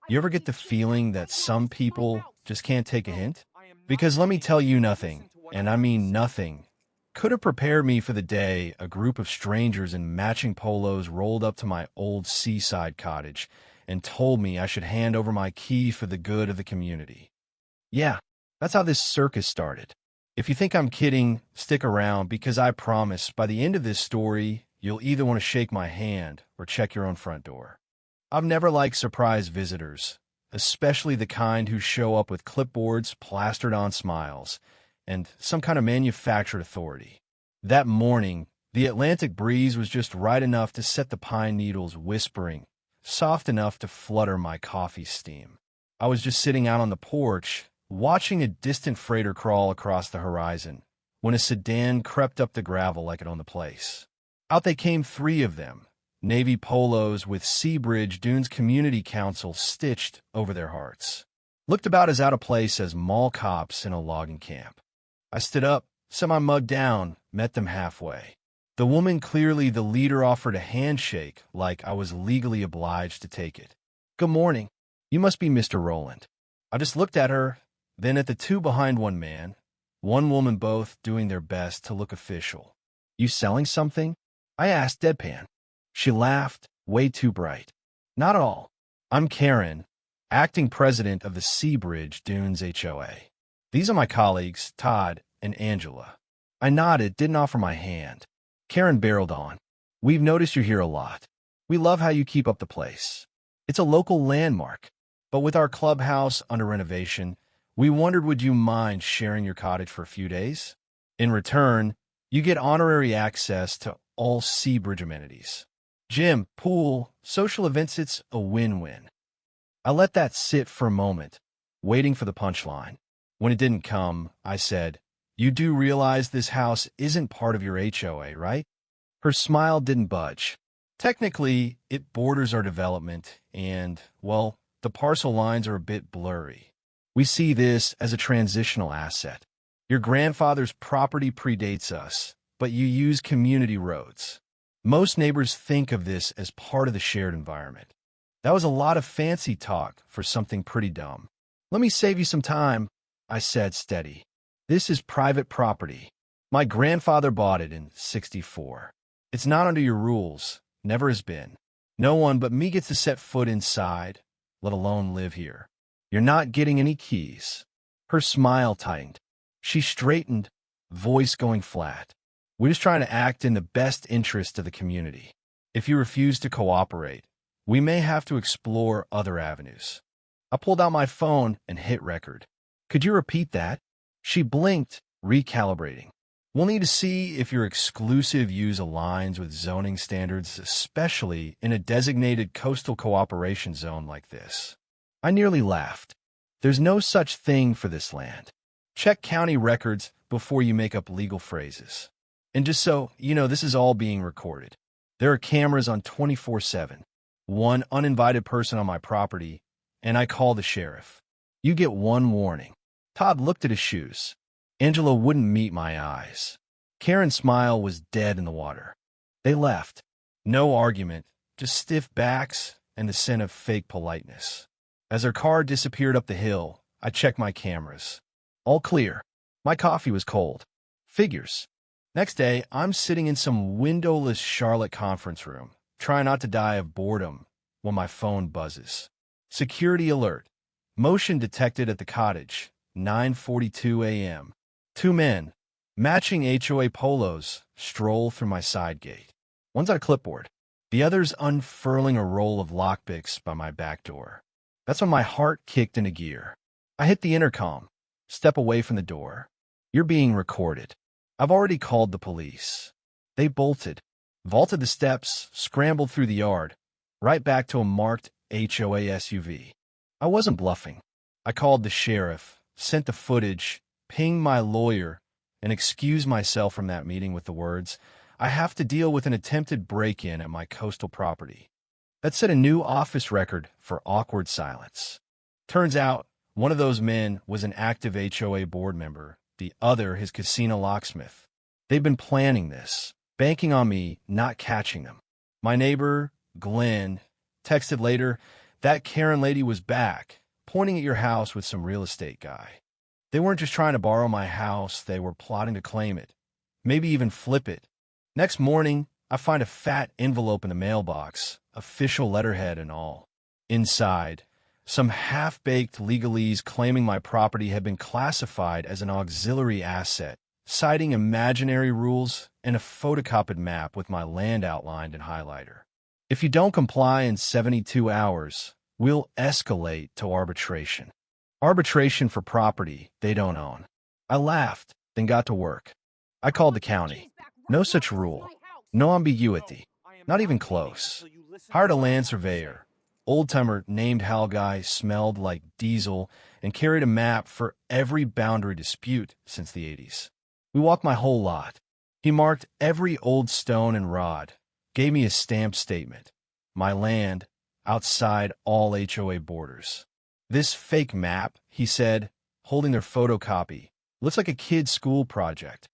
You ever get the feeling that some people just can't take a hint? Because let me tell you, nothing, and I mean nothing, could have prepared me for the day a group of strangers in matching polos rolled up to my old seaside cottage and told me I should hand over my key for the good of the community. Yeah, that's how this circus started. If you think I'm kidding, stick around because I promise by the end of this story, you'll either want to shake my hand or check your own front door. I've never liked surprise visitors, especially the kind who show up with clipboards plastered on smiles and some kind of manufactured authority. That morning, the Atlantic breeze was just right enough to set the pine needles whispering, soft enough to flutter my coffee steam. I was just sitting out on the porch, watching a distant freighter crawl across the horizon, when a sedan crept up the gravel like it owned the place. Out they came three of them, navy polos with Seabridge Dunes Community Council stitched over their hearts. Looked about as out of place as mall cops in a logging camp. I stood up, set my mug down, met them halfway. The woman, clearly the leader, offered a handshake like I was legally obliged to take it. "Good morning. You must be Mr. Rowland." I just looked at her, then at the two behind one man, one woman, both doing their best to look official. "You selling something?" I asked deadpan. She laughed, way too bright. "Not at all. I'm Karen, acting president of the Seabridge Dunes HOA. These are my colleagues, Todd and Angela." I nodded, didn't offer my hand. Karen barreled on. "We've noticed you're here a lot. We love how you keep up the place. It's a local landmark. But with our clubhouse under renovation, we wondered, would you mind sharing your cottage for a few days? In return, you get honorary access to all Seabridge amenities. Gym, pool, social events. It's a win-win." I let that sit for a moment, waiting for the punchline. When it didn't come, I said, "You do realize this house isn't part of your HOA, right?" Her smile didn't budge. "Technically, it borders our development, and, well, the parcel lines are a bit blurry. We see this as a transitional asset. Your grandfather's property predates us, but you use community roads. Most neighbors think of this as part of the shared environment." That was a lot of fancy talk for something pretty dumb. "Let me save you some time," I said, steady. "This is private property. My grandfather bought it in '64. It's not under your rules, never has been. No one but me gets to set foot inside, let alone live here. You're not getting any keys." Her smile tightened. She straightened, voice going flat. "We're just trying to act in the best interest of the community. If you refuse to cooperate, we may have to explore other avenues." I pulled out my phone and hit record. "Could you repeat that?" She blinked, recalibrating. "We'll need to see if your exclusive use aligns with zoning standards, especially in a designated coastal cooperation zone like this." I nearly laughed. "There's no such thing for this land. Check county records before you make up legal phrases. And just so you know, this is all being recorded. There are cameras on 24/7. One uninvited person on my property, and I call the sheriff. You get one warning." Todd looked at his shoes. Angela wouldn't meet my eyes. Karen's smile was dead in the water. They left. No argument, just stiff backs and the scent of fake politeness. As her car disappeared up the hill, I checked my cameras. All clear. My coffee was cold. Figures. Next day, I'm sitting in some windowless Charlotte conference room, trying not to die of boredom when my phone buzzes. Security alert. Motion detected at the cottage. 9:42 a.m. Two men, matching HOA polos, stroll through my side gate. One's on a clipboard. The other's unfurling a roll of lockpicks by my back door. That's when my heart kicked into gear. I hit the intercom. Step away from the door. "You're being recorded. I've already called the police." They bolted, vaulted the steps, scrambled through the yard, right back to a marked HOA SUV. I wasn't bluffing. I called the sheriff, sent the footage, pinged my lawyer, and excused myself from that meeting with the words, "I have to deal with an attempted break-in at my coastal property." That set a new office record for awkward silence. Turns out, one of those men was an active HOA board member, the other his casino locksmith. They've been planning this, banking on me not catching them. My neighbor, Glenn, texted later, That Karen lady was back, pointing at your house with some real estate guy. They weren't just trying to borrow my house, they were plotting to claim it, maybe even flip it. Next morning, I find a fat envelope in the mailbox, official letterhead and all. Inside, some half-baked legalese claiming my property had been classified as an auxiliary asset, citing imaginary rules and a photocopied map with my land outlined in highlighter. If you don't comply in 72 hours, we'll escalate to arbitration. Arbitration for property they don't own. I laughed, then got to work. I called the county. No such rule. No ambiguity. Not even close. Hired a land surveyor. Old-timer named Hal guy, smelled like diesel, and carried a map for every boundary dispute since the 80s. We walked my whole lot. He marked every old stone and rod, gave me a stamped statement. My land, outside all HOA borders. This fake map, he said, holding their photocopy, looks like a kid's school project.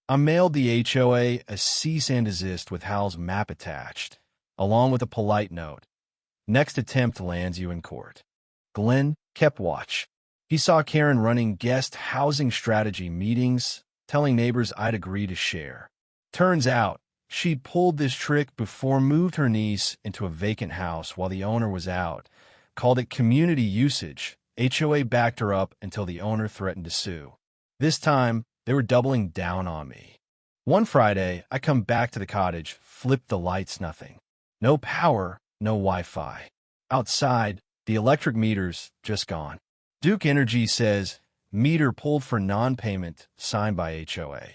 I mailed the HOA a cease and desist with Hal's map attached, along with a polite note. Next attempt lands you in court. Glenn kept watch. He saw Karen running guest housing strategy meetings, telling neighbors I'd agree to share. Turns out, she'd pulled this trick before, moved her niece into a vacant house while the owner was out, called it community usage. HOA backed her up until the owner threatened to sue. This time, they were doubling down on me. One Friday, I come back to the cottage, flip the lights, nothing. No power, no Wi-Fi. Outside, the electric meter's just gone. Duke Energy says, meter pulled for non-payment, signed by HOA.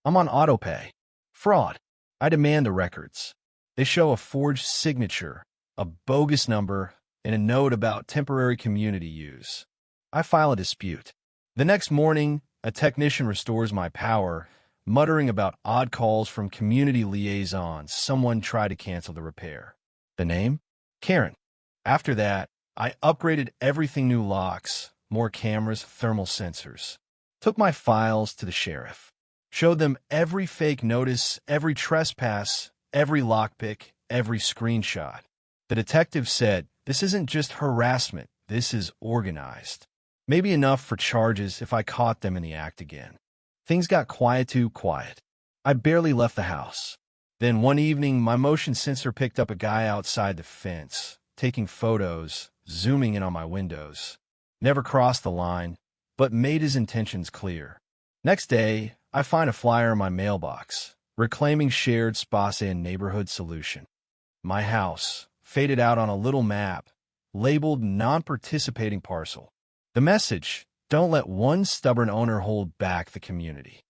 I'm on autopay. Fraud. I demand the records. They show a forged signature, a bogus number, and a note about temporary community use. I file a dispute. The next morning, a technician restores my power, muttering about odd calls from community liaisons. Someone tried to cancel the repair. The name? Karen. After that, I upgraded everything, new locks, more cameras, thermal sensors. Took my files to the sheriff. Showed them every fake notice, every trespass, every lockpick, every screenshot. The detective said, this isn't just harassment, this is organized. Maybe enough for charges if I caught them in the act again. Things got too quiet. I barely left the house. Then one evening, my motion sensor picked up a guy outside the fence, taking photos, zooming in on my windows. Never crossed the line, but made his intentions clear. Next day, I find a flyer in my mailbox, reclaiming shared space and neighborhood solution. My house, faded out on a little map, labeled non-participating parcel. The message, don't let one stubborn owner hold back the community.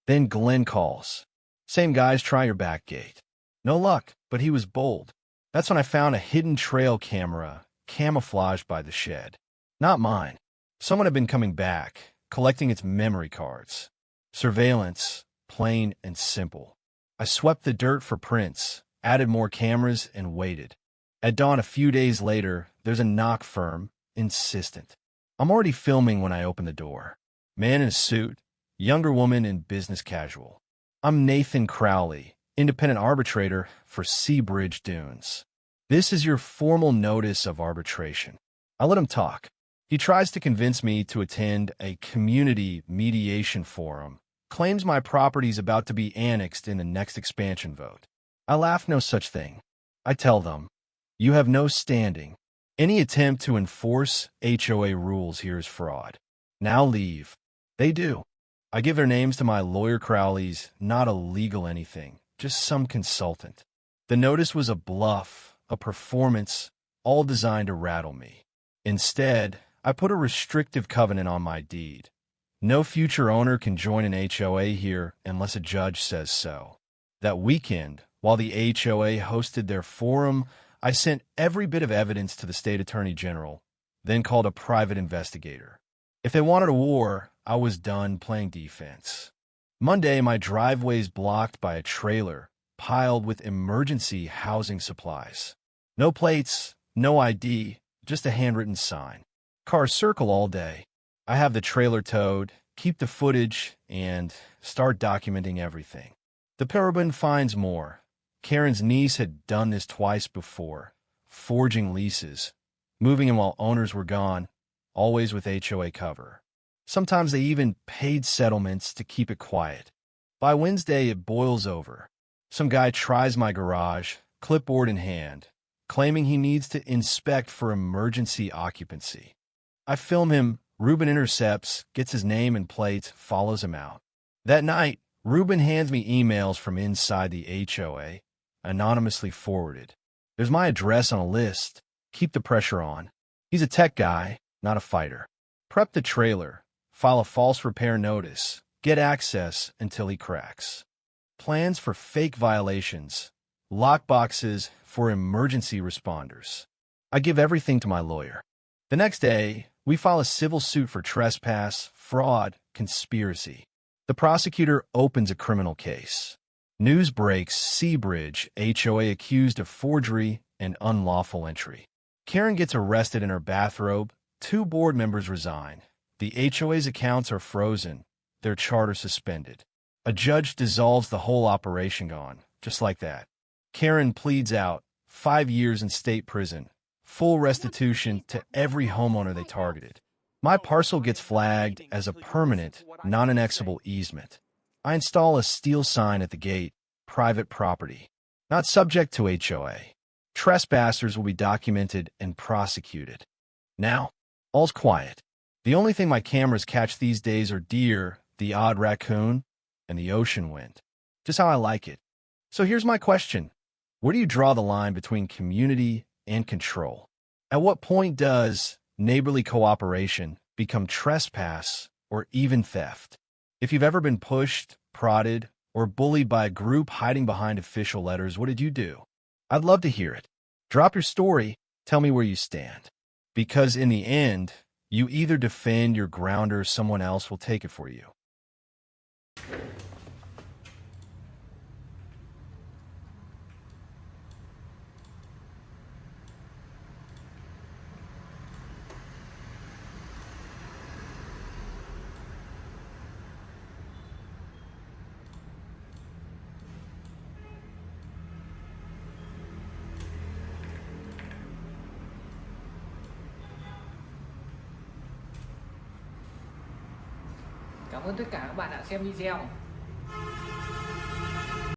Then Glenn calls. Same guys, try your back gate. No luck, but he was bold. That's when I found a hidden trail camera, camouflaged by the shed. Not mine. Someone had been coming back, collecting its memory cards. Surveillance, plain and simple. I swept the dirt for prints, added more cameras, and waited. At dawn a few days later, there's a knock, firm, insistent. I'm already filming when I open the door. Man in a suit, younger woman in business casual. I'm Nathan Crowley, independent arbitrator for Seabridge Dunes. This is your formal notice of arbitration. I let him talk. He tries to convince me to attend a community mediation forum, claims my property's about to be annexed in the next expansion vote. I laugh, no such thing. I tell them, you have no standing. Any attempt to enforce HOA rules here is fraud. Now leave. They do. I give their names to my lawyer. Crowley's not a legal anything, just some consultant. The notice was a bluff, a performance, all designed to rattle me. Instead, I put a restrictive covenant on my deed. No future owner can join an HOA here unless a judge says so. That weekend, while the HOA hosted their forum, I sent every bit of evidence to the state attorney general, then called a private investigator. If they wanted a war, I was done playing defense. Monday, my driveway's blocked by a trailer piled with emergency housing supplies. No plates, no ID, just a handwritten sign. Cars circle all day. I have the trailer towed, keep the footage, and start documenting everything. The paraben finds more. Karen's niece had done this twice before, forging leases, moving in while owners were gone, always with HOA cover. Sometimes they even paid settlements to keep it quiet. By Wednesday, it boils over. Some guy tries my garage, clipboard in hand, claiming he needs to inspect for emergency occupancy. I film him. Ruben intercepts, gets his name and plate, follows him out. That night, Ruben hands me emails from inside the HOA, anonymously forwarded. There's my address on a list. Keep the pressure on. He's a tech guy, not a fighter. Prep the trailer, file a false repair notice, get access until he cracks. Plans for fake violations, lockboxes for emergency responders. I give everything to my lawyer. The next day, we file a civil suit for trespass, fraud, conspiracy. The prosecutor opens a criminal case. News breaks Seabridge, HOA accused of forgery and unlawful entry. Karen gets arrested in her bathrobe. 2 board members resign. The HOA's accounts are frozen, their charter suspended. A judge dissolves the whole operation gone, just like that. Karen pleads out, 5 years in state prison, full restitution to every homeowner they targeted. My parcel gets flagged as a permanent, non-annexable easement. I install a steel sign at the gate, private property, not subject to HOA. Trespassers will be documented and prosecuted. Now, all's quiet. The only thing my cameras catch these days are deer, the odd raccoon, and the ocean wind. Just how I like it. So here's my question. Where do you draw the line between community and control? At what point does neighborly cooperation become trespass or even theft? If you've ever been pushed, prodded, or bullied by a group hiding behind official letters, what did you do? I'd love to hear it. Drop your story. Tell me where you stand. Because in the end, you either defend your ground or someone else will take it for you. Cảm ơn tất cả các bạn đã xem video.